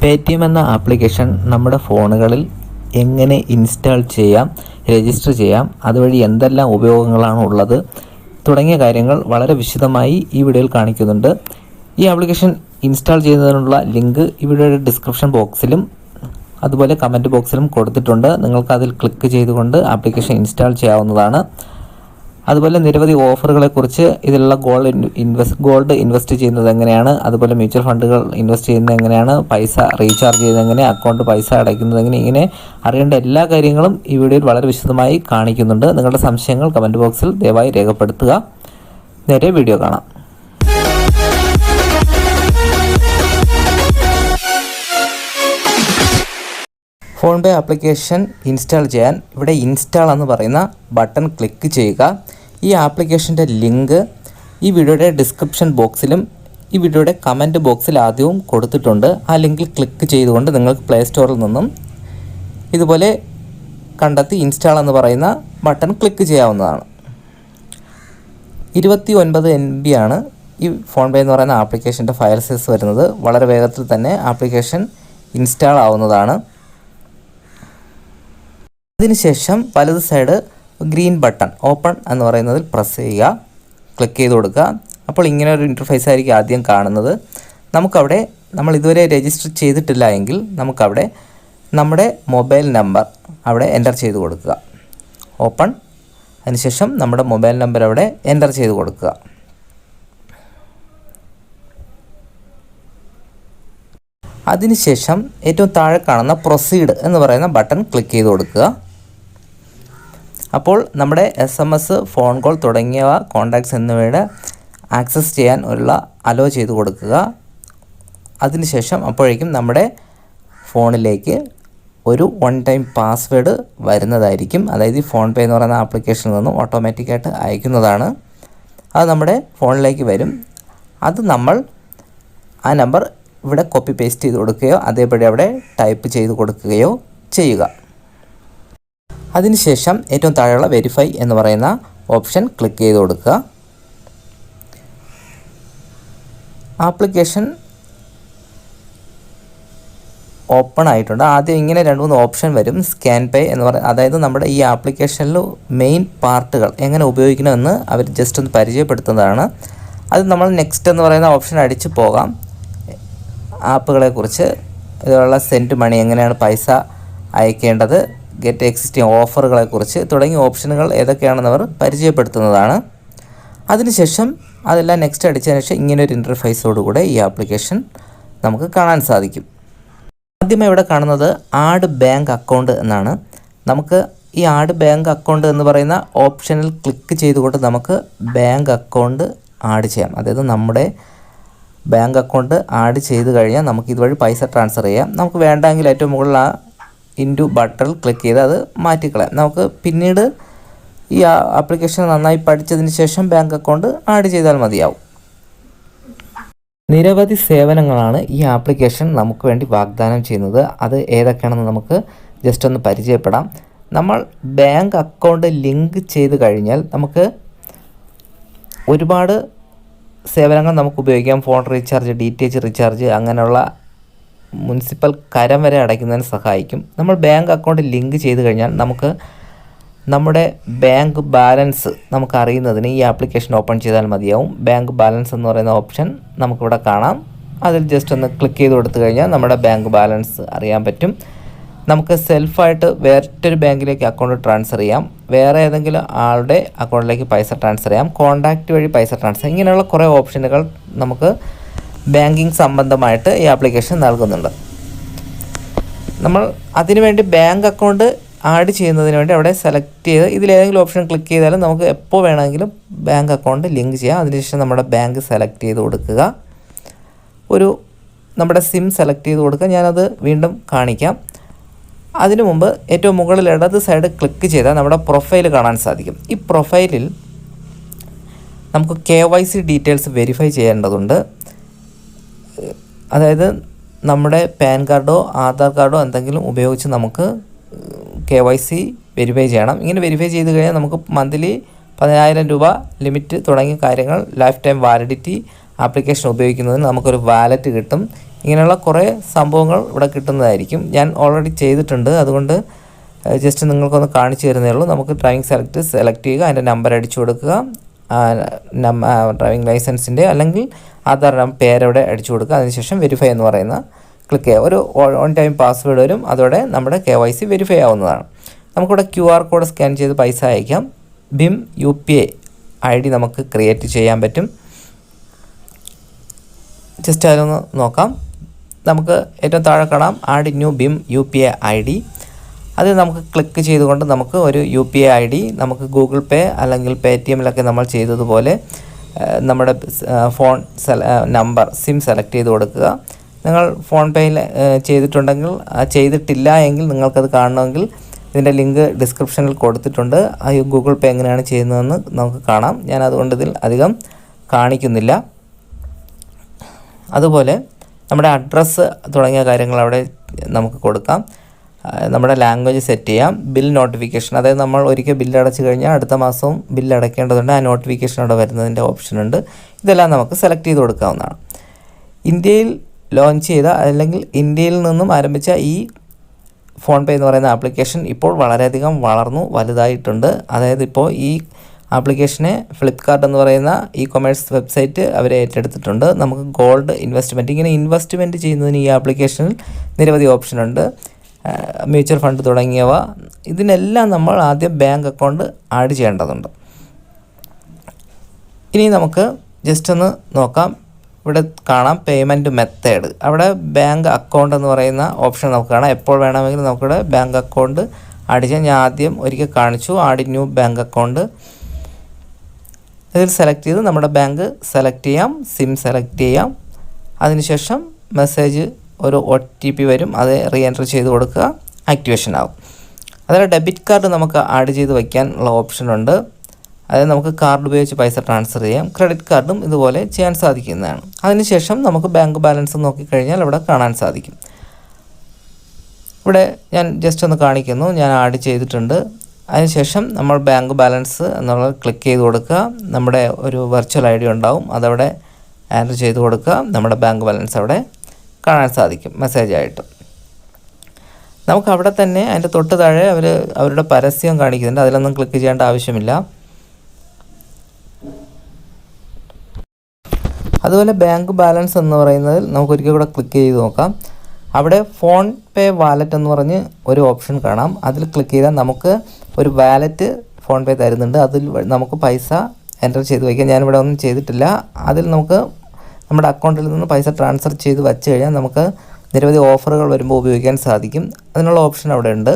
Paytm എന്ന application നമ്മുടെ ഫോണുകളിൽ എങ്ങനെ ഇൻസ്റ്റാൾ ചെയ്യാം, രജിസ്റ്റർ ചെയ്യാം, അതുവഴി എന്തെല്ലാം ഉപയോഗങ്ങളാണ് ഉള്ളത് തുടങ്ങിയ കാര്യങ്ങൾ വളരെ വിശദമായി ഈ വീഡിയോയിൽ കാണിക്കുന്നുണ്ട്. ഈ ആപ്ലിക്കേഷൻ ഇൻസ്റ്റാൾ ചെയ്യുന്നതിനുള്ള ലിങ്ക് ഈ വീഡിയോയുടെ ഡിസ്ക്രിപ്ഷൻ ബോക്സിലും അതുപോലെ കമൻറ്റ് ബോക്സിലും കൊടുത്തിട്ടുണ്ട്. നിങ്ങൾക്ക് അതിൽ ക്ലിക്ക് ചെയ്തുകൊണ്ട് ആപ്ലിക്കേഷൻ ഇൻസ്റ്റാൾ ചെയ്യാവുന്നതാണ്. അതുപോലെ നിരവധി ഓഫറുകളെക്കുറിച്ച്, ഇതിലുള്ള ഗോൾഡ് ഇൻവെസ്റ്റ് ചെയ്യുന്നത് എങ്ങനെയാണ്, അതുപോലെ മ്യൂച്വൽ ഫണ്ടുകൾ ഇൻവെസ്റ്റ് ചെയ്യുന്നത് എങ്ങനെയാണ്, പൈസ റീചാർജ് ചെയ്യുന്നത് എങ്ങനെ, അക്കൗണ്ട് പൈസ അടയ്ക്കുന്നത് എങ്ങനെ, ഇങ്ങനെ അറിയേണ്ട എല്ലാ കാര്യങ്ങളും ഈ വീഡിയോയിൽ വളരെ വിശദമായി കാണിക്കുന്നുണ്ട്. നിങ്ങളുടെ സംശയങ്ങൾ കമൻറ്റ് ബോക്സിൽ ദയവായി രേഖപ്പെടുത്തുക. നേരെ വീഡിയോ കാണാം. ഫോൺ പേ ആപ്ലിക്കേഷൻ ഇൻസ്റ്റാൾ ചെയ്യാൻ ഇവിടെ ഇൻസ്റ്റാൾ എന്ന് പറയുന്ന ബട്ടൺ ക്ലിക്ക് ചെയ്യുക. ഈ ആപ്ലിക്കേഷൻ്റെ ലിങ്ക് ഈ വീഡിയോയുടെ ഡിസ്ക്രിപ്ഷൻ ബോക്സിലും ഈ വീഡിയോയുടെ കമൻറ്റ് ബോക്സിൽ ആദ്യവും കൊടുത്തിട്ടുണ്ട്. ആ ലിങ്കിൽ ക്ലിക്ക് ചെയ്തുകൊണ്ട് നിങ്ങൾക്ക് പ്ലേ സ്റ്റോറിൽ നിന്നും ഇതുപോലെ കണ്ടെത്തി ഇൻസ്റ്റാൾ എന്ന് പറയുന്ന ബട്ടൺ ക്ലിക്ക് ചെയ്യാവുന്നതാണ്. 29 MB ആണ് ഈ ഫോൺ പേ എന്ന് പറയുന്ന ആപ്ലിക്കേഷൻ്റെ ഫയൽ സൈസ് വരുന്നത്. വളരെ വേഗത്തിൽ തന്നെ ആപ്ലിക്കേഷൻ ഇൻസ്റ്റാൾ ആവുന്നതാണ്. അതിനുശേഷം വലത് സൈഡ് ഗ്രീൻ ബട്ടൺ ഓപ്പൺ എന്ന് പറയുന്നതിൽ പ്രസ് ചെയ്യുക, ക്ലിക്ക് ചെയ്ത് കൊടുക്കുക. അപ്പോൾ ഇങ്ങനെ ഒരു ഇൻ്റർഫേസ് ആയിരിക്കും ആദ്യം കാണുന്നത്. നമുക്കവിടെ നമ്മൾ ഇതുവരെ രജിസ്റ്റർ ചെയ്തിട്ടില്ല എങ്കിൽ നമുക്കവിടെ നമ്മുടെ മൊബൈൽ നമ്പർ അവിടെ എൻ്റർ ചെയ്ത് കൊടുക്കുക. ഓപ്പൺ. അതിനുശേഷം നമ്മുടെ മൊബൈൽ നമ്പർ അവിടെ എൻ്റർ ചെയ്ത് കൊടുക്കുക. അതിനുശേഷം ഏറ്റവും താഴെ കാണുന്ന പ്രൊസീഡ് എന്ന് പറയുന്ന ബട്ടൺ ക്ലിക്ക് ചെയ്ത് കൊടുക്കുക. അപ്പോൾ നമ്മുടെ SMS, ഫോൺ കോൾ തുടങ്ങിയവ കോൺടാക്ട്സ് എന്നിവയുടെ ആക്സസ് ചെയ്യാൻ ഉള്ള അലോ ചെയ്ത് കൊടുക്കുക. അതിനുശേഷം അപ്പോഴേക്കും നമ്മുടെ ഫോണിലേക്ക് ഒരു വൺ ടൈം പാസ്വേഡ് വരുന്നതായിരിക്കും. അതായത് ഈ ഫോൺ പേ എന്ന് പറയുന്ന ആപ്ലിക്കേഷനിൽ നിന്നും ഓട്ടോമാറ്റിക്കായിട്ട് അയക്കുന്നതാണ്. അത് നമ്മുടെ ഫോണിലേക്ക് വരും. അത് നമ്മൾ ആ നമ്പർ ഇവിടെ കോപ്പി പേസ്റ്റ് ചെയ്ത് കൊടുക്കുകയോ അതേപടി അവിടെ ടൈപ്പ് ചെയ്ത് കൊടുക്കുകയോ ചെയ്യുക. അതിനുശേഷം ഏറ്റവും താഴെയുള്ള വെരിഫൈ എന്ന് പറയുന്ന ഓപ്ഷൻ ക്ലിക്ക് ചെയ്ത് കൊടുക്കുക. ആപ്ലിക്കേഷൻ ഓപ്പൺ ആയിട്ടുണ്ട്. ആദ്യം ഇങ്ങനെ 2-3 ഓപ്ഷൻ വരും. സ്കാൻ പേ എന്ന് പറയുന്നത്, അതായത് നമ്മുടെ ഈ ആപ്ലിക്കേഷനിൽ മെയിൻ പാർട്ടുകൾ എങ്ങനെ ഉപയോഗിക്കണമെന്ന് അവർ ജസ്റ്റ് ഒന്ന് പരിചയപ്പെടുത്തുന്നതാണ്. അത് നമ്മൾ നെക്സ്റ്റ് എന്ന് പറയുന്ന ഓപ്ഷൻ അടിച്ച് പോകാം. ആപ്പുകളെക്കുറിച്ച്, ഇതുള്ള സെൻഡ് മണി, എങ്ങനെയാണ് പൈസ അയക്കേണ്ടത്, ഗെറ്റ് എക്സിസ്റ്റിംഗ് ഓഫറുകളെക്കുറിച്ച് തുടങ്ങിയ ഓപ്ഷനുകൾ ഏതൊക്കെയാണെന്ന് അവർ പരിചയപ്പെടുത്തുന്നതാണ്. അതിനുശേഷം അതെല്ലാം നെക്സ്റ്റ് അടിച്ചതിന് ശേഷം ഇങ്ങനൊരു ഇൻ്റർഫേസോടുകൂടെ ഈ ആപ്ലിക്കേഷൻ നമുക്ക് കാണാൻ സാധിക്കും. ആദ്യമായി ഇവിടെ കാണുന്നത് ആഡ് ബാങ്ക് അക്കൗണ്ട് എന്നാണ്. നമുക്ക് ഈ ആഡ് ബാങ്ക് അക്കൗണ്ട് എന്ന് പറയുന്ന ഓപ്ഷനിൽ ക്ലിക്ക് ചെയ്തുകൊണ്ട് നമുക്ക് ബാങ്ക് അക്കൗണ്ട് ആഡ് ചെയ്യാം. അതായത് നമ്മുടെ ബാങ്ക് അക്കൗണ്ട് ആഡ് ചെയ്ത് കഴിഞ്ഞാൽ നമുക്ക് ഇതുവഴി പൈസ ട്രാൻസ്ഫർ ചെയ്യാം. നമുക്ക് വേണ്ടെങ്കിൽ ഏറ്റവും മുകളിൽ ആ ഇൻറ്റു ബട്ടണിൽ ക്ലിക്ക് ചെയ്ത് അത് മാറ്റിക്കളയാം. നമുക്ക് പിന്നീട് ഈ ആപ്ലിക്കേഷൻ നന്നായി പഠിച്ചതിന് ശേഷം ബാങ്ക് അക്കൗണ്ട് ആഡ് ചെയ്താൽ മതിയാവും. നിരവധി സേവനങ്ങളാണ് ഈ ആപ്ലിക്കേഷൻ നമുക്ക് വേണ്ടി വാഗ്ദാനം ചെയ്യുന്നത്. അത് ഏതൊക്കെയാണെന്ന് നമുക്ക് ജസ്റ്റ് ഒന്ന് പരിചയപ്പെടാം. നമ്മൾ ബാങ്ക് അക്കൗണ്ട് ലിങ്ക് ചെയ്ത് കഴിഞ്ഞാൽ നമുക്ക് ഒരുപാട് സേവനങ്ങൾ നമുക്ക് ഉപയോഗിക്കാം. ഫോൺ റീചാർജ്, DTH റീചാർജ്, അങ്ങനെയുള്ള മുനിസിപ്പൽ കരം വരെ അടയ്ക്കുന്നതിന് സഹായിക്കും. നമ്മൾ ബാങ്ക് അക്കൗണ്ട് ലിങ്ക് ചെയ്ത് കഴിഞ്ഞാൽ നമുക്ക് നമ്മുടെ ബാങ്ക് ബാലൻസ് നമുക്ക് അറിയുന്നതിന് ഈ ആപ്ലിക്കേഷൻ ഓപ്പൺ ചെയ്താൽ മതിയാവും. ബാങ്ക് ബാലൻസ് എന്ന് പറയുന്ന ഓപ്ഷൻ നമുക്കിവിടെ കാണാം. അതിൽ ജസ്റ്റ് ഒന്ന് ക്ലിക്ക് ചെയ്ത് കൊടുത്തു കഴിഞ്ഞാൽ നമ്മുടെ ബാങ്ക് ബാലൻസ് അറിയാൻ പറ്റും. നമുക്ക് സെൽഫായിട്ട് വേറൊരു ബാങ്കിലേക്ക് അക്കൗണ്ട് ട്രാൻസ്ഫർ ചെയ്യാം. വേറെ ഏതെങ്കിലും ആളുടെ അക്കൗണ്ടിലേക്ക് പൈസ ട്രാൻസ്ഫർ ചെയ്യാം. കോൺടാക്റ്റ് വഴി പൈസ ട്രാൻസ്ഫർ, ഇങ്ങനെയുള്ള കുറേ ഓപ്ഷനുകൾ നമുക്ക് ബാങ്കിങ് സംബന്ധമായിട്ട് ഈ ആപ്ലിക്കേഷൻ നൽകുന്നുണ്ട്. നമ്മൾ അതിനുവേണ്ടി ബാങ്ക് അക്കൗണ്ട് ആഡ് ചെയ്യുന്നതിന് വേണ്ടി അവിടെ സെലക്ട് ചെയ്ത് ഇതിലേതെങ്കിലും ഓപ്ഷൻ ക്ലിക്ക് ചെയ്താലും നമുക്ക് എപ്പോൾ വേണമെങ്കിലും ബാങ്ക് അക്കൗണ്ട് ലിങ്ക് ചെയ്യാം. അതിനുശേഷം നമ്മുടെ ബാങ്ക് സെലക്ട് ചെയ്ത് കൊടുക്കുക. നമ്മുടെ സിം സെലക്ട് ചെയ്ത് കൊടുക്കുക. ഞാനത് വീണ്ടും കാണിക്കാം. അതിനു മുമ്പ് ഏറ്റവും മുകളിൽ ഇടത് സൈഡ് ക്ലിക്ക് ചെയ്താൽ നമ്മുടെ പ്രൊഫൈൽ കാണാൻ സാധിക്കും. ഈ പ്രൊഫൈലിൽ നമുക്ക് KYC ഡീറ്റെയിൽസ് വെരിഫൈ ചെയ്യേണ്ടതുണ്ട്. അതായത് നമ്മുടെ പാൻ കാർഡോ ആധാർ കാർഡോ എന്തെങ്കിലും ഉപയോഗിച്ച് നമുക്ക് KYC വെരിഫൈ ചെയ്യണം. ഇങ്ങനെ വെരിഫൈ ചെയ്ത് കഴിഞ്ഞാൽ നമുക്ക് മന്ത്ലി 10,000 രൂപ ലിമിറ്റ് തുടങ്ങിയ കാര്യങ്ങൾ, ലൈഫ് ടൈം വാലിഡിറ്റി, ആപ്ലിക്കേഷൻ ഉപയോഗിക്കുന്നതിന് നമുക്കൊരു വാലറ്റ് കിട്ടും. ഇങ്ങനെയുള്ള കുറേ സംഭവങ്ങൾ ഇവിടെ കിട്ടുന്നതായിരിക്കും. ഞാൻ ഓൾറെഡി ചെയ്തിട്ടുണ്ട്, അതുകൊണ്ട് ജസ്റ്റ് നിങ്ങൾക്കൊന്ന് കാണിച്ചു തരുന്നേ ഉള്ളൂ. നമുക്ക് ഡ്രൈവിംഗ് സെലക്ട് ചെയ്യുക, അതിൻ്റെ നമ്പർ അടിച്ചു കൊടുക്കുക, ഡ്രൈവിംഗ് ലൈസൻസിൻ്റെ അല്ലെങ്കിൽ ആധാർ പേരവിടെ അടിച്ചു കൊടുക്കുക. അതിനുശേഷം വെരിഫൈ എന്ന് പറയുന്ന ക്ലിക്ക് ചെയ്യുക. ഒരു ഓൺ ടൈം പാസ്വേഡ് വരും, അതോടെ നമ്മുടെ KYC വെരിഫൈ ആവുന്നതാണ്. നമുക്കിവിടെ QR കോഡ് സ്കാൻ ചെയ്ത് പൈസ അയക്കാം. BHIM UPI ID നമുക്ക് ക്രിയേറ്റ് ചെയ്യാൻ പറ്റും. ജസ്റ്റ് അതിലൊന്ന് നോക്കാം. നമുക്ക് ഏറ്റവും താഴെ കാണാം add new BHIM UPI ID. അത് നമുക്ക് ക്ലിക്ക് ചെയ്തുകൊണ്ട് നമുക്ക് ഒരു UPI ID നമുക്ക് ഗൂഗിൾ പേ അല്ലെങ്കിൽ പേടിഎമ്മിലൊക്കെ നമ്മൾ ചെയ്തതുപോലെ നമ്മുടെ ഫോൺ നമ്പർ സിം സെലക്ട് ചെയ്ത് കൊടുക്കുക. നിങ്ങൾ ഫോൺ പേയിൽ ചെയ്തിട്ടുണ്ടെങ്കിൽ ചെയ്തിട്ടില്ല എങ്കിൽ നിങ്ങൾക്കത് കാണണമെങ്കിൽ ഇതിൻ്റെ ലിങ്ക് ഡിസ്ക്രിപ്ഷനിൽ കൊടുത്തിട്ടുണ്ട്. ആ ഗൂഗിൾ പേ എങ്ങനെയാണ് ചെയ്യുന്നതെന്ന് നമുക്ക് കാണാം. ഞാൻ അതുകൊണ്ട് ഇതിൽ അധികം കാണിക്കുന്നില്ല. അതുപോലെ നമ്മുടെ അഡ്രസ്സ് തുടങ്ങിയ കാര്യങ്ങൾ അവിടെ നമുക്ക് കൊടുക്കാം. നമ്മുടെ ലാംഗ്വേജ് സെറ്റ് ചെയ്യാം. ബിൽ നോട്ടിഫിക്കേഷൻ, അതായത് നമ്മൾ ഒരിക്കൽ ബില്ല് അടച്ചു കഴിഞ്ഞാൽ അടുത്ത മാസവും ബില്ല് അടയ്ക്കേണ്ടതുണ്ട്. ആ നോട്ടിഫിക്കേഷൻ അവിടെ വരുന്നതിൻ്റെ ഓപ്ഷൻ ഉണ്ട്. ഇതെല്ലാം നമുക്ക് സെലക്ട് ചെയ്ത് കൊടുക്കാവുന്നതാണ്. ഇന്ത്യയിൽ ലോഞ്ച് ചെയ്ത അല്ലെങ്കിൽ ഇന്ത്യയിൽ നിന്നും ആരംഭിച്ച ഈ ഫോൺ പേ എന്ന് പറയുന്ന ആപ്ലിക്കേഷൻ ഇപ്പോൾ വളരെയധികം വളർന്നു വലുതായിട്ടുണ്ട്. അതായത് ഇപ്പോൾ ഈ ആപ്ലിക്കേഷനെ ഫ്ലിപ്കാർട്ട് എന്ന് പറയുന്ന കൊമേഴ്സ് വെബ്സൈറ്റ് അവരെ ഏറ്റെടുത്തിട്ടുണ്ട്. നമുക്ക് ഗോൾഡ് ഇൻവെസ്റ്റ്മെൻറ്റ്, ഇങ്ങനെ ഇൻവെസ്റ്റ്മെൻറ്റ് ചെയ്യുന്നതിന് ഈ ആപ്ലിക്കേഷനിൽ നിരവധി ഓപ്ഷനുണ്ട്. മ്യൂച്വൽ ഫണ്ട് തുടങ്ങിയവ. ഇതിനെല്ലാം നമ്മൾ ആദ്യം ബാങ്ക് അക്കൗണ്ട് ആഡ് ചെയ്യേണ്ടതുണ്ട്. ഇനി നമുക്ക് ജസ്റ്റ് ഒന്ന് നോക്കാം. ഇവിടെ കാണാം പേയ്മെൻറ്റ് മെത്തേഡ്. അവിടെ ബാങ്ക് അക്കൗണ്ട് എന്ന് പറയുന്ന ഓപ്ഷൻ നമുക്ക് കാണാം. എപ്പോൾ വേണമെങ്കിലും നമുക്കിവിടെ ബാങ്ക് അക്കൗണ്ട് ആഡ് ചെയ്യാം. ഞാൻ ആദ്യം ഒരിക്കൽ കാണിച്ചു ആഡ് ന്യൂ ബാങ്ക് അക്കൗണ്ട്. ഇതിൽ സെലക്ട് ചെയ്ത് നമ്മുടെ ബാങ്ക് സെലക്ട് ചെയ്യാം, സിം സെലക്ട് ചെയ്യാം. അതിനുശേഷം മെസ്സേജ് ഒരു OTP വരും, അത് റീഎൻറ്റർ ചെയ്ത് കൊടുക്കുക, ആക്ടിവേഷൻ ആവും. അതുപോലെ ഡെബിറ്റ് കാർഡ് നമുക്ക് ആഡ് ചെയ്ത് വയ്ക്കാനുള്ള ഓപ്ഷനുണ്ട്. അതായത് നമുക്ക് കാർഡ് ഉപയോഗിച്ച് പൈസ ട്രാൻസ്ഫർ ചെയ്യാം. ക്രെഡിറ്റ് കാർഡും ഇതുപോലെ ചെയ്യാൻ സാധിക്കുന്നതാണ്. അതിനുശേഷം നമുക്ക് ബാങ്ക് ബാലൻസ് നോക്കിക്കഴിഞ്ഞാൽ ഇവിടെ കാണാൻ സാധിക്കും. ഇവിടെ ഞാൻ ജസ്റ്റ് ഒന്ന് കാണിക്കുന്നു, ഞാൻ ആഡ് ചെയ്തിട്ടുണ്ട്. അതിനുശേഷം നമ്മൾ ബാങ്ക് ബാലൻസ് എന്നുള്ളത് ക്ലിക്ക് ചെയ്ത് കൊടുക്കുക. നമ്മുടെ ഒരു വെർച്വൽ ID ഉണ്ടാവും, അതവിടെ എൻ്റർ ചെയ്ത് കൊടുക്കുക. നമ്മുടെ ബാങ്ക് ബാലൻസ് അവിടെ കാണാൻ സാധിക്കും മെസ്സേജായിട്ട്. നമുക്ക് അവിടെ തന്നെ അതിൻ്റെ തൊട്ട് താഴെ അവരുടെ പരസ്യം കാണിക്കുന്നുണ്ട്, അതിലൊന്നും ക്ലിക്ക് ചെയ്യേണ്ട ആവശ്യമില്ല. അതുപോലെ ബാങ്ക് ബാലൻസ് എന്ന് പറയുന്നതിൽ നമുക്ക് ഒരിക്കൽ കൂടെ ക്ലിക്ക് ചെയ്ത് നോക്കാം. അവിടെ ഫോൺ പേ വാലറ്റ് എന്ന് പറഞ്ഞ് ഒരു ഓപ്ഷൻ കാണാം. അതിൽ ക്ലിക്ക് ചെയ്താൽ നമുക്ക് ഒരു വാലറ്റ് ഫോൺ പേ തരുന്നുണ്ട്. അതിൽ നമുക്ക് പൈസ എൻ്റർ ചെയ്ത് വയ്ക്കാം. ഞാനിവിടെ ഒന്നും ചെയ്തിട്ടില്ല. അതിൽ നമുക്ക് നമ്മുടെ അക്കൗണ്ടിൽ നിന്ന് പൈസ ട്രാൻസ്ഫർ ചെയ്ത് വച്ച് കഴിഞ്ഞാൽ നമുക്ക് നിരവധി ഓഫറുകൾ വരുമ്പോൾ ഉപയോഗിക്കാൻ സാധിക്കും. അതിനുള്ള ഓപ്ഷൻ അവിടെ ഉണ്ട്.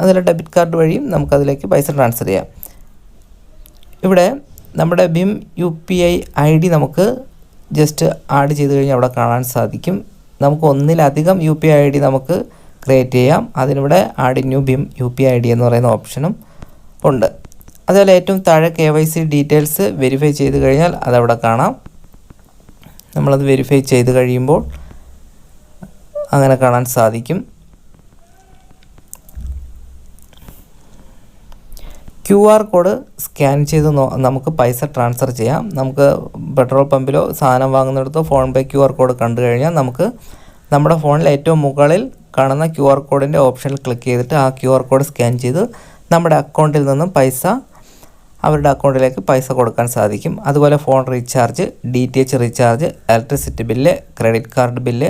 അതിൽ ഡെബിറ്റ് കാർഡ് വഴിയും നമുക്കതിലേക്ക് പൈസ ട്രാൻസ്ഫർ ചെയ്യാം. ഇവിടെ നമ്മുടെ BHIM UPI ID നമുക്ക് ജസ്റ്റ് ആഡ് ചെയ്ത് കഴിഞ്ഞാൽ അവിടെ കാണാൻ സാധിക്കും. നമുക്ക് ഒന്നിലധികം UPI ID നമുക്ക് ക്രിയേറ്റ് ചെയ്യാം. അതിനിവിടെ add new BHIM UPI ID എന്ന് പറയുന്ന ഓപ്ഷനും ഉണ്ട്. അതുപോലെ ഏറ്റവും താഴെ KYC ഡീറ്റെയിൽസ് വെരിഫൈ ചെയ്ത് കഴിഞ്ഞാൽ അതവിടെ കാണാം. നമ്മളത് വെരിഫൈ ചെയ്ത് കഴിയുമ്പോൾ അങ്ങനെ കാണാൻ സാധിക്കും. QR കോഡ് സ്കാൻ ചെയ്ത് നമുക്ക് പൈസ ട്രാൻസ്ഫർ ചെയ്യാം. നമുക്ക് പെട്രോൾ പമ്പിലോ സാധനം വാങ്ങുന്നിടത്തോ ഫോൺ പേ QR കോഡ് കണ്ടു കഴിഞ്ഞാൽ നമുക്ക് നമ്മുടെ ഫോണിൽ ഏറ്റവും മുകളിൽ കാണുന്ന QR കോഡിൻ്റെ ഓപ്ഷനിൽ ക്ലിക്ക് ചെയ്തിട്ട് ആ QR കോഡ് സ്കാൻ ചെയ്ത് നമ്മുടെ അക്കൗണ്ടിൽ നിന്നും പൈസ അവരുടെ അക്കൗണ്ടിലേക്ക് പൈസ കൊടുക്കാൻ സാധിക്കും. അതുപോലെ phone recharge, DTH recharge, electricity bill, credit card bill,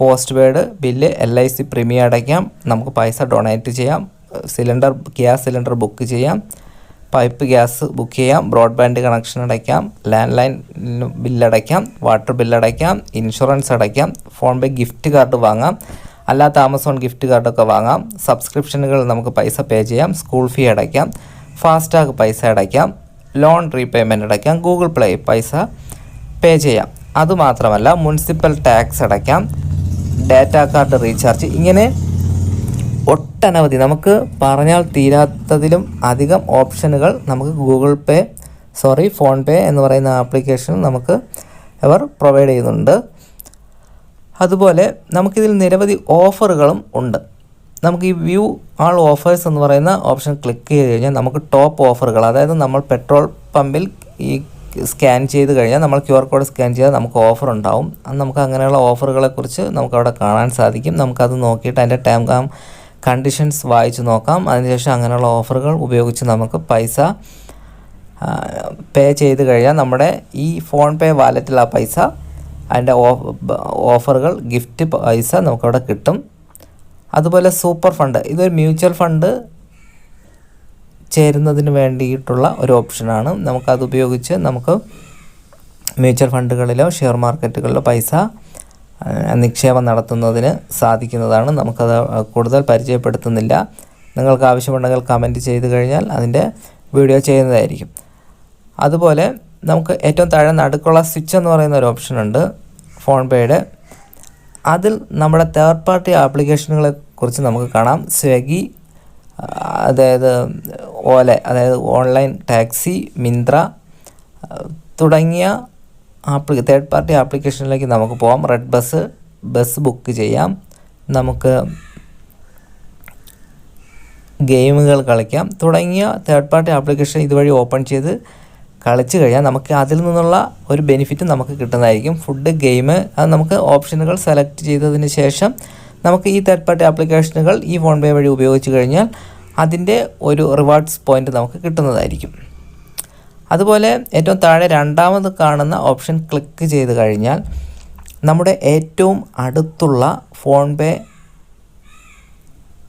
post paid bill, LIC premium അടയ്ക്കാം. നമുക്ക് പൈസ ഡൊണേറ്റ് ചെയ്യാം. ഗ്യാസ് സിലിണ്ടർ ബുക്ക് ചെയ്യാം, പൈപ്പ് ഗ്യാസ് ബുക്ക് ചെയ്യാം, ബ്രോഡ്ബാൻഡ് കണക്ഷൻ അടയ്ക്കാം, ലാൻഡ് ലൈൻ ബില്ലടയ്ക്കാം, വാട്ടർ ബില്ലടയ്ക്കാം, ഇൻഷുറൻസ് അടയ്ക്കാം, ഫോൺ പേ ഗിഫ്റ്റ് കാർഡ് വാങ്ങാം, അല്ലാത്ത ആമസോൺ ഗിഫ്റ്റ് കാർഡൊക്കെ വാങ്ങാം, സബ്സ്ക്രിപ്ഷനുകൾ നമുക്ക് പൈസ പേ ചെയ്യാം, സ്കൂൾ ഫീ അടയ്ക്കാം, ഫാസ്ടാഗ് പൈസ അടയ്ക്കാം, ലോൺ റീപേയ്മെൻറ്റ് അടയ്ക്കാം, ഗൂഗിൾ പ്ലേ പൈസ പേ ചെയ്യാം. അതുമാത്രമല്ല മുനിസിപ്പൽ ടാക്സ് അടയ്ക്കാം, ഡാറ്റ കാർഡ് റീചാർജ്, ഇങ്ങനെ ഒട്ടനവധി നമുക്ക് പറഞ്ഞാൽ തീരാത്തതിലും അധികം ഓപ്ഷനുകൾ നമുക്ക് ഫോൺ പേ എന്ന് പറയുന്ന ആപ്ലിക്കേഷൻ നമുക്ക് അവർ പ്രൊവൈഡ് ചെയ്യുന്നുണ്ട്. അതുപോലെ നമുക്കിതിൽ നിരവധി ഓഫറുകളും ഉണ്ട്. നമുക്ക് ഈ വ്യൂ ആൾ ഓഫേഴ്സ് എന്ന് പറയുന്ന ഓപ്ഷൻ ക്ലിക്ക് ചെയ്ത് കഴിഞ്ഞാൽ നമുക്ക് ടോപ്പ് ഓഫറുകൾ, അതായത് നമ്മൾ പെട്രോൾ പമ്പിൽ ഈ സ്കാൻ ചെയ്ത് കഴിഞ്ഞാൽ നമ്മൾ QR കോഡ് സ്കാൻ ചെയ്താൽ നമുക്ക് ഓഫർ ഉണ്ടാവും. നമുക്ക് അങ്ങനെയുള്ള ഓഫറുകളെക്കുറിച്ച് നമുക്കവിടെ കാണാൻ സാധിക്കും. നമുക്കത് നോക്കിയിട്ട് അതിൻ്റെ ടേം ആൻഡ് കണ്ടീഷൻസ് വായിച്ച് നോക്കാം. അതിനുശേഷം അങ്ങനെയുള്ള ഓഫറുകൾ ഉപയോഗിച്ച് നമുക്ക് പൈസ പേ ചെയ്ത് കഴിഞ്ഞാൽ നമ്മുടെ ഈ ഫോൺ പേ വാലറ്റിൽ ആ പൈസ അതിൻ്റെ ഓഫറുകൾ ഗിഫ്റ്റ് പൈസ നമുക്കവിടെ കിട്ടും. അതുപോലെ സൂപ്പർ ഫണ്ട്, ഇതൊരു മ്യൂച്വൽ ഫണ്ട് ചേരുന്നതിന് വേണ്ടിയിട്ടുള്ള ഒരു ഓപ്ഷനാണ്. നമുക്കത് ഉപയോഗിച്ച് നമുക്ക് മ്യൂച്വൽ ഫണ്ടുകളിലോ ഷെയർ മാർക്കറ്റുകളിലോ പൈസ നിക്ഷേപം നടത്തുന്നതിന് സാധിക്കുന്നതാണ്. നമുക്കത് കൂടുതൽ പരിചയപ്പെടുത്തുന്നില്ല. നിങ്ങൾക്ക് ആവശ്യമുണ്ടെങ്കിൽ കമൻറ്റ് ചെയ്ത് കഴിഞ്ഞാൽ അതിൻ്റെ വീഡിയോ ചെയ്യുന്നതായിരിക്കും. അതുപോലെ നമുക്ക് ഏറ്റവും താഴെ നടുക്കുള്ള സ്വിച്ച് എന്ന് പറയുന്ന ഒരു ഓപ്ഷൻ ഉണ്ട് ഫോൺ പേയുടെ. അതിൽ നമ്മുടെ തേർഡ് പാർട്ടി ആപ്ലിക്കേഷനുകളെ കുറിച്ച് നമുക്ക് കാണാം. സ്വിഗ്ഗി, അതായത് ഓല, അതായത് ഓൺലൈൻ ടാക്സി, മിന്ത്ര തുടങ്ങിയ തേർഡ് പാർട്ടി ആപ്ലിക്കേഷനിലേക്ക് നമുക്ക് പോകാം. റെഡ് ബസ് ബുക്ക് ചെയ്യാം. നമുക്ക് ഗെയിമുകൾ കളിക്കാം. തുടങ്ങിയ തേർഡ് പാർട്ടി ആപ്ലിക്കേഷൻ ഇതുവഴി ഓപ്പൺ ചെയ്ത് കളിച്ച് കഴിഞ്ഞാൽ നമുക്ക് അതിൽ നിന്നുള്ള ഒരു ബെനിഫിറ്റ് നമുക്ക് കിട്ടുന്നതായിരിക്കും. ഫുഡ്, ഗെയിം, അത് നമുക്ക് ഓപ്ഷനുകൾ സെലക്ട് ചെയ്തതിന് ശേഷം നമുക്ക് ഈ തേർഡ് പാർട്ടി ആപ്ലിക്കേഷനുകൾ ഈ ഫോൺ പേ വഴി ഉപയോഗിച്ച് കഴിഞ്ഞാൽ അതിൻ്റെ ഒരു റിവാർഡ്സ് പോയിൻ്റ് നമുക്ക് കിട്ടുന്നതായിരിക്കും. അതുപോലെ ഏറ്റവും താഴെ രണ്ടാമത് കാണുന്ന ഓപ്ഷൻ ക്ലിക്ക് ചെയ്ത് കഴിഞ്ഞാൽ നമ്മുടെ ഏറ്റവും അടുത്തുള്ള ഫോൺ പേ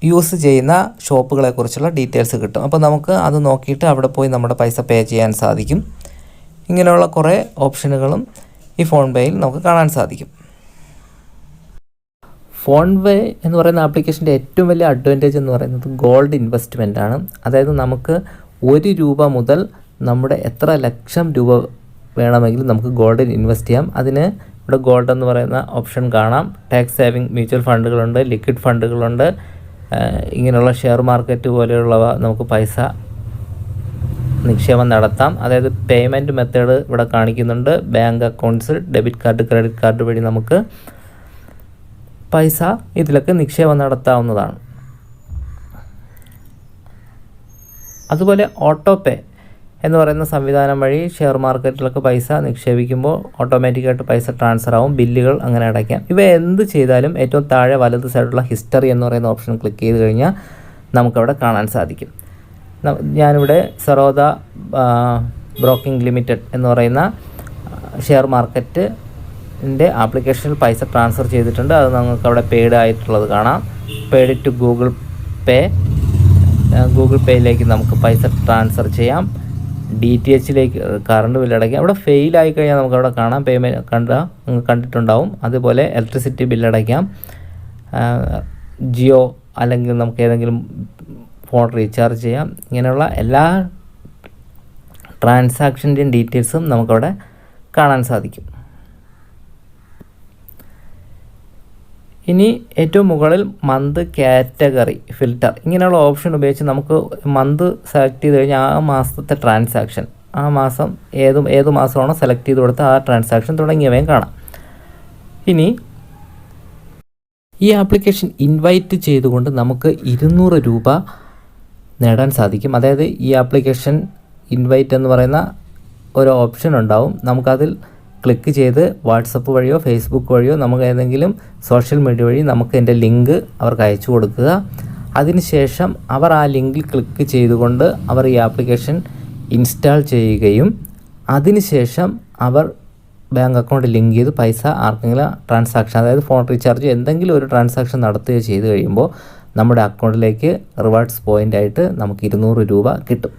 യൂസ് ചെയ്യുന്ന ഷോപ്പുകളെക്കുറിച്ചുള്ള ഡീറ്റെയിൽസ് കിട്ടും. അപ്പോൾ നമുക്ക് അത് നോക്കിയിട്ട് അവിടെ പോയി നമ്മുടെ പൈസ പേ ചെയ്യാൻ സാധിക്കും. ഇങ്ങനെയുള്ള കുറേ ഓപ്ഷനുകളും ഈ ഫോൺ പേയിൽ നമുക്ക് കാണാൻ സാധിക്കും. ഫോൺ പേ എന്ന് പറയുന്ന ആപ്ലിക്കേഷൻ്റെ ഏറ്റവും വലിയ അഡ്വാൻറ്റേജ് എന്ന് പറയുന്നത് ഗോൾഡ് ഇൻവെസ്റ്റ്മെൻ്റ് ആണ്. അതായത് നമുക്ക് 1 രൂപ മുതൽ നമ്മുടെ എത്ര ലക്ഷം രൂപ വേണമെങ്കിലും നമുക്ക് ഗോൾഡിൽ ഇൻവെസ്റ്റ് ചെയ്യാം. അതിന് ഇവിടെ ഗോൾഡ് എന്ന് പറയുന്ന ഓപ്ഷൻ കാണാം. ടാക്സ് സേവിങ് മ്യൂച്വൽ ഫണ്ടുകളുണ്ട്, ലിക്വിഡ് ഫണ്ടുകളുണ്ട്. ഇങ്ങനെയുള്ള ഷെയർ മാർക്കറ്റ് പോലെയുള്ളവ നമുക്ക് പൈസ നിക്ഷേപം നടത്താം. അതായത് പേയ്മെൻറ്റ് മെത്തേഡ് ഇവിടെ കാണിക്കുന്നുണ്ട്. Bank accounts, debit card, credit card വഴി നമുക്ക് പൈസ ഇതിലൊക്കെ നിക്ഷേപം നടത്താവുന്നതാണ്. അതുപോലെ ഓട്ടോ പേ എന്ന് പറയുന്ന സംവിധാനം വഴി ഷെയർ മാർക്കറ്റിലൊക്കെ പൈസ നിക്ഷേപിക്കുമ്പോൾ ഓട്ടോമാറ്റിക്കായിട്ട് പൈസ ട്രാൻസ്ഫർ ആവും. ബില്ലുകൾ അങ്ങനെ അടയ്ക്കാം. ഇവ എന്ത് ചെയ്താലും ഏറ്റവും താഴെ വലത് സൈഡിലുള്ള ഹിസ്റ്ററി എന്ന് പറയുന്ന ഓപ്ഷൻ ക്ലിക്ക് ചെയ്ത് കഴിഞ്ഞാൽ നമുക്കവിടെ കാണാൻ സാധിക്കും. ഞാനിവിടെ സറോദ ബ്രോക്കിംഗ് ലിമിറ്റഡ് എന്ന് പറയുന്ന ഷെയർ മാർക്കറ്റിൻ്റെ ആപ്ലിക്കേഷനിൽ പൈസ ട്രാൻസ്ഫർ ചെയ്തിട്ടുണ്ട്. അത് നമുക്കവിടെ പെയ്ഡ് ആയിട്ടുള്ളത് കാണാം. പെയ്ഡ് ടു ഗൂഗിൾ പേയിലേക്ക് നമുക്ക് പൈസ ട്രാൻസ്ഫർ ചെയ്യാം. DTHലേക്ക് കറണ്ട് ബില്ലടയ്ക്കാം. അവിടെ ഫെയിലായി കഴിഞ്ഞാൽ നമുക്കവിടെ കാണാം. പേയ്മെൻറ്റ് കണ്ടിട്ടുണ്ടാവും. അതുപോലെ ഇലക്ട്രിസിറ്റി ബില്ലടയ്ക്കാം. ജിയോ അല്ലെങ്കിൽ നമുക്ക് ഏതെങ്കിലും ഫോൺ റീചാർജ് ചെയ്യാം. ഇങ്ങനെയുള്ള എല്ലാ ട്രാൻസാക്ഷൻ്റെയും ഡീറ്റെയിൽസും നമുക്കവിടെ കാണാൻ സാധിക്കും. ഇനി ഏറ്റവും മുകളിൽ മന്ത് കാറ്റഗറി ഫിൽറ്റർ, ഇങ്ങനെയുള്ള ഓപ്ഷൻ ഉപയോഗിച്ച് നമുക്ക് മന്ത് സെലക്ട് ചെയ്ത് കഴിഞ്ഞാൽ ആ മാസത്തെ ട്രാൻസാക്ഷൻ, ആ മാസം ഏത് മാസമാണോ സെലക്ട് ചെയ്ത് കൊടുത്ത ആ ട്രാൻസാക്ഷൻ തുടങ്ങിയവയും കാണാം. ഇനി ഈ ആപ്ലിക്കേഷൻ ഇൻവൈറ്റ് ചെയ്തുകൊണ്ട് നമുക്ക് 200 രൂപ നേടാൻ സാധിക്കും. അതായത് ഈ ആപ്ലിക്കേഷൻ ഇൻവൈറ്റ് എന്ന് പറയുന്ന ഒരു ഓപ്ഷൻ ഉണ്ടാവും. നമുക്കതിൽ ക്ലിക്ക് ചെയ്ത് വാട്സപ്പ് വഴിയോ ഫേസ്ബുക്ക് വഴിയോ നമുക്ക് ഏതെങ്കിലും സോഷ്യൽ മീഡിയ വഴി നമുക്ക് എൻ്റെ ലിങ്ക് അവർക്ക് അയച്ചു കൊടുക്കുക. അതിനുശേഷം അവർ ആ ലിങ്കിൽ ക്ലിക്ക് ചെയ്തുകൊണ്ട് അവർ ഈ ആപ്ലിക്കേഷൻ ഇൻസ്റ്റാൾ ചെയ്യുകയും അതിനുശേഷം അവർ ബാങ്ക് അക്കൗണ്ട് ലിങ്ക് ചെയ്ത് പൈസ ആർക്കെങ്കിലും ട്രാൻസാക്ഷൻ, അതായത് ഫോൺ റീചാർജ് എന്തെങ്കിലും ഒരു ട്രാൻസാക്ഷൻ നടത്തുകയോ ചെയ്ത് കഴിയുമ്പോൾ നമ്മുടെ അക്കൗണ്ടിലേക്ക് റിവാർഡ്സ് പോയിൻ്റായിട്ട് നമുക്ക് 200 രൂപ കിട്ടും.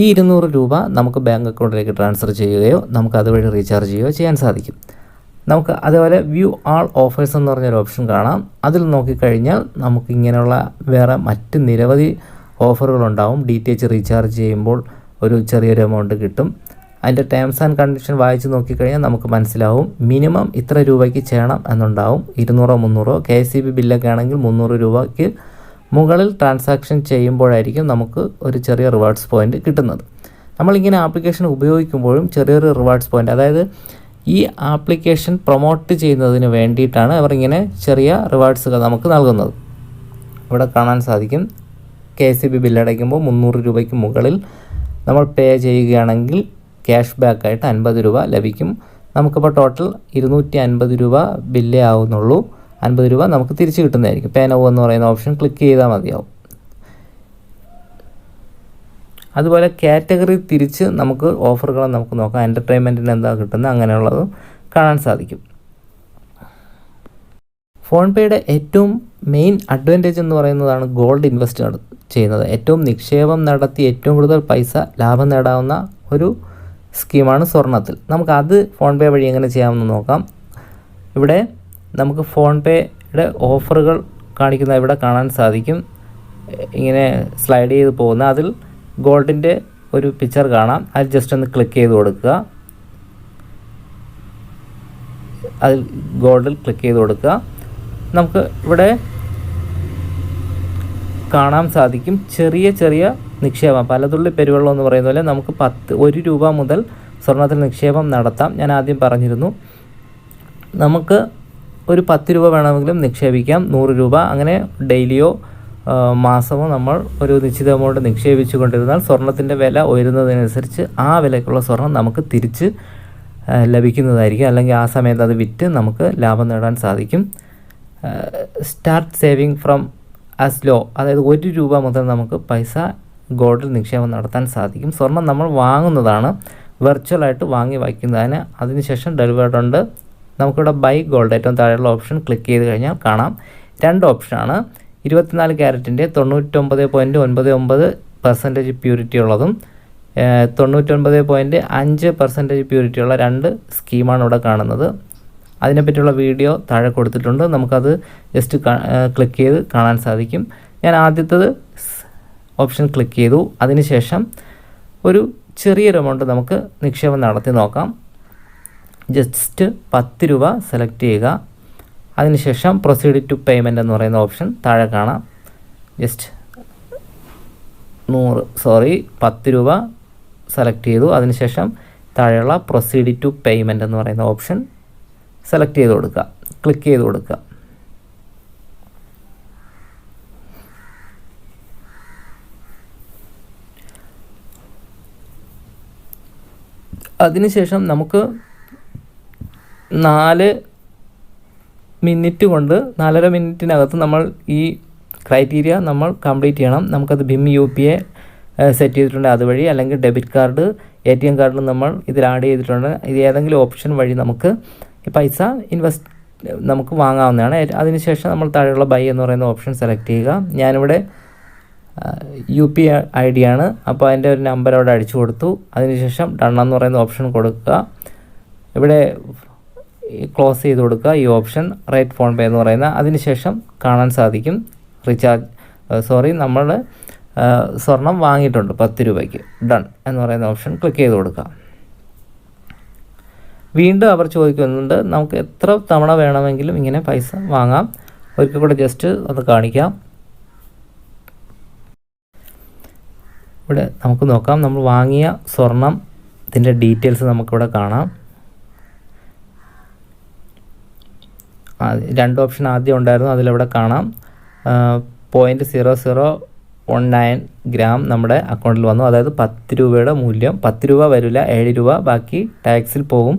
ഈ 200 രൂപ നമുക്ക് ബാങ്ക് അക്കൗണ്ടിലേക്ക് ട്രാൻസ്ഫർ ചെയ്യുകയോ നമുക്ക് അതുവഴി റീചാർജ് ചെയ്യുകയോ ചെയ്യാൻ സാധിക്കും. നമുക്ക് അതേപോലെ വ്യൂ ആൾ ഓഫേഴ്സ് എന്ന് പറഞ്ഞൊരു ഓപ്ഷൻ കാണാം. അതിൽ നോക്കിക്കഴിഞ്ഞാൽ നമുക്ക് ഇങ്ങനെയുള്ള വേറെ മറ്റ് നിരവധി ഓഫറുകളുണ്ടാവും. DTH റീചാർജ് ചെയ്യുമ്പോൾ ഒരു ചെറിയൊരു എമൗണ്ട് കിട്ടും. അതിൻ്റെ ടേംസ് ആൻഡ് കണ്ടീഷൻ വായിച്ച് നോക്കിക്കഴിഞ്ഞാൽ നമുക്ക് മനസ്സിലാവും. മിനിമം ഇത്ര രൂപയ്ക്ക് ചെയ്യണം എന്നുണ്ടാവും. 200 300 KCB ബില്ലൊക്കെ ആണെങ്കിൽ 300 രൂപയ്ക്ക് മുകളിൽ ട്രാൻസാക്ഷൻ ചെയ്യുമ്പോഴായിരിക്കും നമുക്ക് ഒരു ചെറിയ റിവാർഡ്സ് പോയിൻ്റ് കിട്ടുന്നത്. നമ്മളിങ്ങനെ ആപ്ലിക്കേഷൻ ഉപയോഗിക്കുമ്പോഴും ചെറിയൊരു റിവാർഡ്സ് പോയിൻ്റ്, അതായത് ഈ ആപ്ലിക്കേഷൻ പ്രൊമോട്ട് ചെയ്യുന്നതിന് വേണ്ടിയിട്ടാണ് അവരിങ്ങനെ ചെറിയ റിവാർഡ്സുകൾ നമുക്ക് നൽകുന്നത്. ഇവിടെ കാണാൻ സാധിക്കും. KCB ബില്ലടയ്ക്കുമ്പോൾ 300 രൂപയ്ക്ക് മുകളിൽ നമ്മൾ പേ ചെയ്യുകയാണെങ്കിൽ ക്യാഷ് ബാക്കായിട്ട് 50 രൂപ ലഭിക്കും. നമുക്കിപ്പോൾ ടോട്ടൽ 250 രൂപ ബില്ലേ ആവുന്നുള്ളൂ. 50 രൂപ നമുക്ക് തിരിച്ച് കിട്ടുന്നതായിരിക്കും. പേ നൗ എന്ന് പറയുന്ന ഓപ്ഷൻ ക്ലിക്ക് ചെയ്താൽ മതിയാവും. അതുപോലെ കാറ്റഗറി തിരിച്ച് നമുക്ക് ഓഫറുകൾ നമുക്ക് നോക്കാം. എൻ്റർടൈൻമെൻറ്റിന് എന്താ കിട്ടുന്നത് അങ്ങനെയുള്ളതും കാണാൻ സാധിക്കും. ഫോൺ പേയുടെ ഏറ്റവും മെയിൻ അഡ്വാൻറ്റേജ് എന്ന് പറയുന്നതാണ് ഗോൾഡ് ഇൻവെസ്റ്റ് ചെയ്യുന്നത്. ഏറ്റവും നിക്ഷേപം നടത്തി ഏറ്റവും കൂടുതൽ പൈസ ലാഭം നേടാവുന്ന ഒരു സ്കീമാണ് സ്വർണ്ണത്തിൽ. നമുക്കത് ഫോൺ പേ വഴി എങ്ങനെ ചെയ്യാമെന്ന് നോക്കാം. ഇവിടെ നമുക്ക് ഫോൺ പേയുടെ ഓഫറുകൾ കാണിക്കുന്ന ഇവിടെ കാണാൻ സാധിക്കും. ഇങ്ങനെ സ്ലൈഡ് ചെയ്ത് പോകുന്ന അതിൽ ഗോൾഡിൻ്റെ ഒരു പിക്ചർ കാണാം. അത് ജസ്റ്റ് ഒന്ന് ക്ലിക്ക് ചെയ്ത് കൊടുക്കുക. അതിൽ ഗോൾഡിൽ ക്ലിക്ക് ചെയ്ത് കൊടുക്കുക. നമുക്ക് ഇവിടെ കാണാൻ സാധിക്കും ചെറിയ ചെറിയ നിക്ഷേപം, പലതുള്ളി പെരുവെള്ളം എന്ന് പറയുന്ന പോലെ നമുക്ക് 1 രൂപ മുതൽ സ്വർണ്ണത്തിൽ നിക്ഷേപം നടത്താം. ഞാൻ ആദ്യം പറഞ്ഞിരുന്നു, നമുക്ക് ഒരു 10 രൂപ വേണമെങ്കിലും നിക്ഷേപിക്കാം. 100 രൂപ അങ്ങനെ ഡെയിലിയോ മാസമോ നമ്മൾ ഒരു നിശ്ചിത എമൗണ്ട് നിക്ഷേപിച്ചു കൊണ്ടിരുന്നാൽ സ്വർണ്ണത്തിൻ്റെ വില ഉയരുന്നതിനനുസരിച്ച് ആ വിലയ്ക്കുള്ള സ്വർണം നമുക്ക് തിരിച്ച് ലഭിക്കുന്നതായിരിക്കും. അല്ലെങ്കിൽ ആ സമയത്ത് അത് വിറ്റ് നമുക്ക് ലാഭം നേടാൻ സാധിക്കും. Start saving from as low, അതായത് 1 രൂപ മുതൽ നമുക്ക് പൈസ ഗോൾഡിൽ നിക്ഷേപം നടത്താൻ സാധിക്കും. സ്വർണം നമ്മൾ വാങ്ങുന്നതാണ്, വെർച്വലായിട്ട് വാങ്ങി വയ്ക്കുന്നതിന്. അതിനുശേഷം ഡെലിവേർഡ് ഉണ്ട്. നമുക്കിവിടെ ബൈ ഗോൾഡ് ഏറ്റവും താഴെയുള്ള ഓപ്ഷൻ ക്ലിക്ക് ചെയ്ത് കഴിഞ്ഞാൽ കാണാം 2 ഓപ്ഷനാണ്. 24 ക്യാരറ്റിൻ്റെ 99.99% പ്യൂരിറ്റി ഉള്ളതും 99.5% പ്യൂരിറ്റി ഉള്ള 2 സ്കീമാണ് ഇവിടെ കാണുന്നത്. അതിനെപ്പറ്റിയുള്ള വീഡിയോ താഴെ കൊടുത്തിട്ടുണ്ട്. നമുക്കത് ജസ്റ്റ് ക്ലിക്ക് ചെയ്ത് കാണാൻ സാധിക്കും. ഞാൻ ആദ്യത്തേത് ഓപ്ഷൻ ക്ലിക്ക് ചെയ്തു. അതിനുശേഷം ഒരു ചെറിയൊരു എമൗണ്ട് നമുക്ക് നിക്ഷേപം നടത്തി നോക്കാം. ജസ്റ്റ് 10 രൂപ സെലക്ട് ചെയ്യുക. അതിനുശേഷം പ്രൊസീഡ് ടു പേയ്മെൻറ്റ് എന്ന് പറയുന്ന ഓപ്ഷൻ താഴെ കാണാം. ജസ്റ്റ് 10 രൂപ സെലക്ട് ചെയ്തു. അതിനുശേഷം താഴെയുള്ള പ്രൊസീഡ് ടു പേയ്മെൻറ്റ് എന്ന് പറയുന്ന ഓപ്ഷൻ സെലക്ട് ചെയ്ത് കൊടുക്കുക, ക്ലിക്ക് ചെയ്ത് കൊടുക്കുക. അതിനുശേഷം നമുക്ക് 4 മിനിറ്റ് കൊണ്ട് 4.5 മിനിറ്റിനകത്ത് നമ്മൾ ഈ ക്രൈറ്റീരിയ നമ്മൾ കംപ്ലീറ്റ് ചെയ്യണം. നമുക്കത് ഭീം UPI സെറ്റ് ചെയ്തിട്ടുണ്ട് അതുവഴി, അല്ലെങ്കിൽ ഡെബിറ്റ് കാർഡ് ATM കാർഡിൽ നമ്മൾ ഇതിൽ ആഡ് ചെയ്തിട്ടുണ്ട്. ഇത് ഏതെങ്കിലും ഓപ്ഷൻ വഴി നമുക്ക് ഈ പൈസ നമുക്ക് വാങ്ങാവുന്നതാണ്. അതിനുശേഷം നമ്മൾ താഴെയുള്ള ബൈ എന്ന് പറയുന്ന ഓപ്ഷൻ സെലക്ട് ചെയ്യുക. ഞാനിവിടെ UPI ID ആണ്, അപ്പോൾ അതിൻ്റെ ഒരു നമ്പർ അവിടെ അടിച്ചു കൊടുത്തു. അതിനുശേഷം ഡൺ എന്ന് പറയുന്ന ഓപ്ഷൻ കൊടുക്കുക. ഇവിടെ ക്ലോസ് ചെയ്ത് കൊടുക്കുക ഈ ഓപ്ഷൻ, റേറ്റ് ഫോൺ പേ എന്ന് പറയുന്ന. അതിനുശേഷം കാണാൻ സാധിക്കും നമ്മൾ സ്വർണം വാങ്ങിയിട്ടുണ്ട് 10 രൂപയ്ക്ക്. ഡൺ എന്ന് പറയുന്ന ഓപ്ഷൻ ക്ലിക്ക് ചെയ്ത് കൊടുക്കുക. വീണ്ടും അവർ ചോദിക്കുന്നുണ്ട് നമുക്ക് എത്ര തവണ വേണമെങ്കിലും ഇങ്ങനെ പൈസ വാങ്ങാം. ഒരിക്കൽ കൂടെ ജസ്റ്റ് ഒന്ന് കാണിക്കാം. ഇവിടെ നമുക്ക് നോക്കാം, നമ്മൾ വാങ്ങിയ സ്വർണം ഇതിൻ്റെ ഡീറ്റെയിൽസ് നമുക്കിവിടെ കാണാം. 2 ഓപ്ഷൻ ആദ്യം ഉണ്ടായിരുന്നു, അതിലവിടെ കാണാം 0.0019 ഗ്രാം നമ്മുടെ അക്കൗണ്ടിൽ വന്നു. അതായത് 10 രൂപയുടെ മൂല്യം. 10 രൂപ വരില്ല, 7 രൂപ ബാക്കി ടാക്സിൽ പോകും.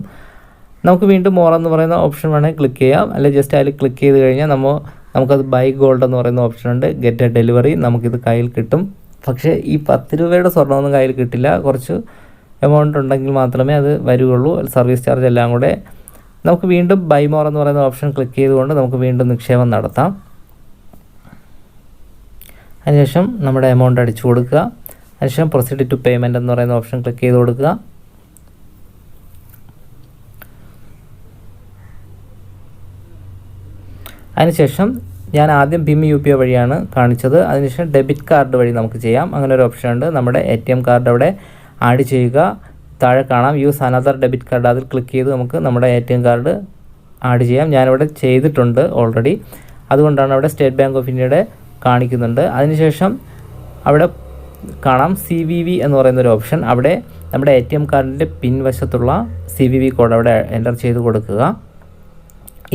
നമുക്ക് വീണ്ടും മോർ എന്ന് പറയുന്ന ഓപ്ഷൻ വേണമെങ്കിൽ ക്ലിക്ക് ചെയ്യാം, അല്ലെങ്കിൽ ജസ്റ്റ് അതിൽ ക്ലിക്ക് ചെയ്ത് കഴിഞ്ഞാൽ നമുക്കത് ബൈ ഗോൾഡ് എന്ന് പറയുന്ന ഓപ്ഷൻ ഉണ്ട്. ഗെറ്റ് എ ഡെലിവറി, നമുക്കിത് കയ്യിൽ കിട്ടും. പക്ഷേ ഈ 10 രൂപയുടെ സ്വർണ്ണമൊന്നും കയ്യിൽ കിട്ടില്ല. കുറച്ച് എമൗണ്ട് ഉണ്ടെങ്കിൽ മാത്രമേ അത് വരികയുള്ളൂ. സർവീസ് ചാർജ് എല്ലാം കൂടെ. നമുക്ക് വീണ്ടും ബൈ മോർ എന്ന് പറയുന്ന ഓപ്ഷൻ ക്ലിക്ക് ചെയ്തുകൊണ്ട് നമുക്ക് വീണ്ടും നിക്ഷേപം നടത്താം. അതിനുശേഷം നമ്മുടെ എമൗണ്ട് അടിച്ചു കൊടുക്കുക. അതിനുശേഷം പ്രൊസീഡ് ടു പേയ്മെൻറ്റ് എന്ന് പറയുന്ന ഓപ്ഷൻ ക്ലിക്ക് ചെയ്ത് കൊടുക്കുക. അതിനുശേഷം ഞാൻ ആദ്യം ഭീം UPI വഴിയാണ് കാണിച്ചത്. അതിനുശേഷം ഡെബിറ്റ് കാർഡ് വഴി നമുക്ക് ചെയ്യാം. അങ്ങനെ ഒരു ഓപ്ഷൻ ഉണ്ട്. നമ്മുടെ ATM കാർഡ് അവിടെ ആഡ് ചെയ്യുക. താഴെ കാണാം യൂസ് അനദർ ഡെബിറ്റ് കാർഡ്, അതിൽ ക്ലിക്ക് ചെയ്ത് നമുക്ക് നമ്മുടെ ATM കാർഡ് ആഡ് ചെയ്യാം. ഞാനിവിടെ ചെയ്തിട്ടുണ്ട് ഓൾറെഡി, അതുകൊണ്ടാണ് അവിടെ സ്റ്റേറ്റ് ബാങ്ക് ഓഫ് ഇന്ത്യയുടെ കാണിക്കുന്നുണ്ട്. അതിനുശേഷം അവിടെ കാണാം CVV എന്ന് പറയുന്നൊരു ഓപ്ഷൻ. അവിടെ നമ്മുടെ ATM കാർഡിൻ്റെ പിൻവശത്തുള്ള CVV കോഡ് അവിടെ എൻ്റർ ചെയ്ത് കൊടുക്കുക.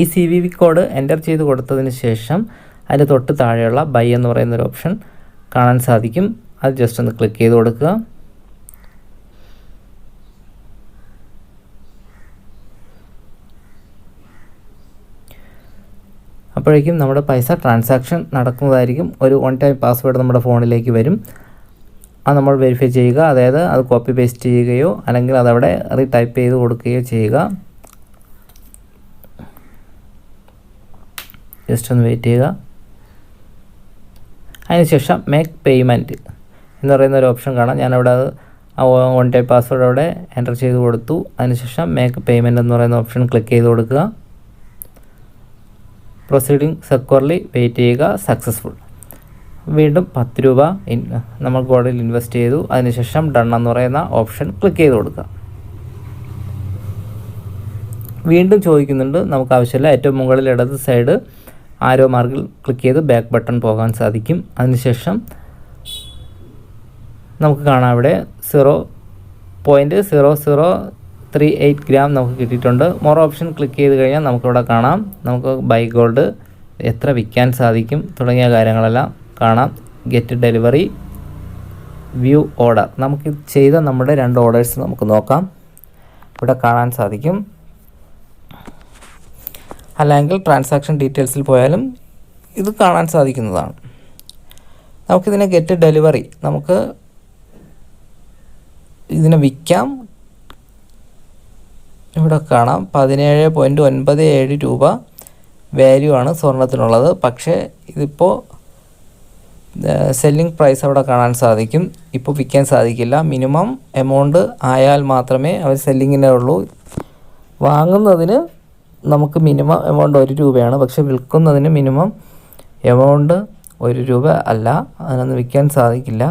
ഈ CVV കോഡ് എൻ്റർ ചെയ്ത് കൊടുത്തതിന് ശേഷം അതിൻ്റെ തൊട്ട് താഴെയുള്ള ബൈ എന്ന് പറയുന്നൊരു ഓപ്ഷൻ കാണാൻ സാധിക്കും. അത് ജസ്റ്റ് ഒന്ന് ക്ലിക്ക് ചെയ്ത് കൊടുക്കുക. അപ്പോഴേക്കും നമ്മുടെ പൈസ ട്രാൻസാക്ഷൻ നടക്കുന്നതായിരിക്കും. ഒരു വൺ ടൈം പാസ്വേഡ് നമ്മുടെ ഫോണിലേക്ക് വരും. അത് നമ്മൾ വെരിഫൈ ചെയ്യുക, അതായത് അത് കോപ്പി പേസ്റ്റ് ചെയ്യുകയോ അല്ലെങ്കിൽ അതവിടെ റീടൈപ്പ് ചെയ്ത് കൊടുക്കുകയോ ചെയ്യുക. ജസ്റ്റ് ഒന്ന് വെയിറ്റ് ചെയ്യുക. അതിനുശേഷം മേക്ക് പേയ്മെൻറ്റ് എന്ന് പറയുന്ന ഒരു ഓപ്ഷൻ കാണാം. ഞാനവിടെ അത് വൺ ടൈം പാസ്വേഡ് അവിടെ എൻ്റർ ചെയ്ത് കൊടുത്തു. അതിനുശേഷം മേക്ക് പേയ്മെൻറ്റ് എന്ന് പറയുന്ന ഓപ്ഷൻ ക്ലിക്ക് ചെയ്ത് കൊടുക്കുക. പ്രൊസീഡിങ് സെക്യൂർലി വെയിറ്റ് ചെയ്യുക. സക്സസ്ഫുൾ. വീണ്ടും 10 രൂപ നമ്മൾ ഗോൾഡിൽ ഇൻവെസ്റ്റ് ചെയ്തു. അതിനുശേഷം ഡൺ എന്ന് പറയുന്ന ഓപ്ഷൻ ക്ലിക്ക് ചെയ്ത് കൊടുക്കുക. വീണ്ടും ചോദിക്കുന്നുണ്ട്, നമുക്ക് ആവശ്യമില്ല. ഏറ്റവും മുകളിൽ ഇടത് സൈഡ് ആരോ മാർക്കിൽ ക്ലിക്ക് ചെയ്ത് ബാക്ക് ബട്ടൺ പോകാൻ സാധിക്കും. അതിനുശേഷം നമുക്ക് കാണാം ഇവിടെ 0.0038 ഗ്രാം നമുക്ക് കിട്ടിയിട്ടുണ്ട്. മോർ ഓപ്ഷൻ ക്ലിക്ക് ചെയ്ത് കഴിഞ്ഞാൽ നമുക്കിവിടെ കാണാം. നമുക്ക് ബൈ ഗോൾഡ് എത്ര വിൽക്കാൻ സാധിക്കും തുടങ്ങിയ കാര്യങ്ങളെല്ലാം കാണാം. Get delivery, view order. നമുക്ക് ചെയ്ത നമ്മുടെ 2 ഓർഡേഴ്സ് നമുക്ക് നോക്കാം. ഇവിടെ കാണാൻ സാധിക്കും. അല്ലെങ്കിൽ ട്രാൻസാക്ഷൻ ഡീറ്റെയിൽസിൽ പോയാലും ഇത് കാണാൻ സാധിക്കുന്നതാണ്. നമുക്കിതിനെ ഗെറ്റ് ഡെലിവറി, നമുക്ക് ഇതിനെ വിൽക്കാം. ഇവിടെ കാണാം 17.97 രൂപ വാല്യൂ ആണ് സ്വർണത്തിനുള്ളത്. പക്ഷേ ഇതിപ്പോൾ സെല്ലിംഗ് പ്രൈസ് അവിടെ കാണാൻ സാധിക്കും. ഇപ്പോൾ വിൽക്കാൻ സാധിക്കില്ല. മിനിമം എമൗണ്ട് ആയാൽ മാത്രമേ അവർ സെല്ലിങ്ങിനേ ഉള്ളൂ. വാങ്ങുന്നതിന് നമുക്ക് മിനിമം എമൗണ്ട് 1 രൂപയാണ്. പക്ഷേ വിൽക്കുന്നതിന് മിനിമം എമൗണ്ട് 1 രൂപ അല്ല. അതിനൊന്നും വിൽക്കാൻ സാധിക്കില്ല.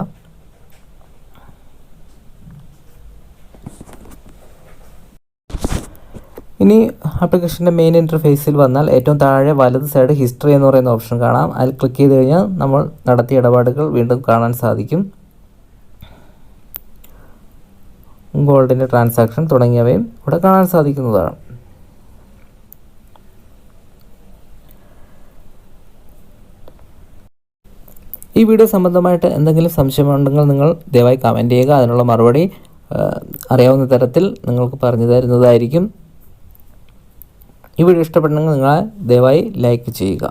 ഇനി ആപ്ലിക്കേഷൻ്റെ മെയിൻ ഇൻ്റർഫേസിൽ വന്നാൽ ഏറ്റവും താഴെ വലത് സൈഡ് ഹിസ്റ്ററി എന്ന് പറയുന്ന ഓപ്ഷൻ കാണാം. അതിൽ ക്ലിക്ക് ചെയ്ത് കഴിഞ്ഞാൽ നമ്മൾ നടത്തിയ ഇടപാടുകൾ വീണ്ടും കാണാൻ സാധിക്കും. ഗോൾഡിൻ്റെ ട്രാൻസാക്ഷൻ തുടങ്ങിയവയും ഇവിടെ കാണാൻ സാധിക്കുന്നതാണ്. ഈ വീഡിയോ സംബന്ധമായിട്ട് എന്തെങ്കിലും സംശയമുണ്ടെങ്കിൽ നിങ്ങൾ ദയവായി കമൻറ്റ് ചെയ്യുക. അതിനുള്ള മറുപടി അറിയാവുന്ന തരത്തിൽ നിങ്ങൾക്ക് പറഞ്ഞു തരുന്നതായിരിക്കും. ഈ വീഡിയോ ഇഷ്ടപ്പെട്ടെങ്കിൽ നിങ്ങൾ ദയവായി ലൈക്ക് ചെയ്യുക.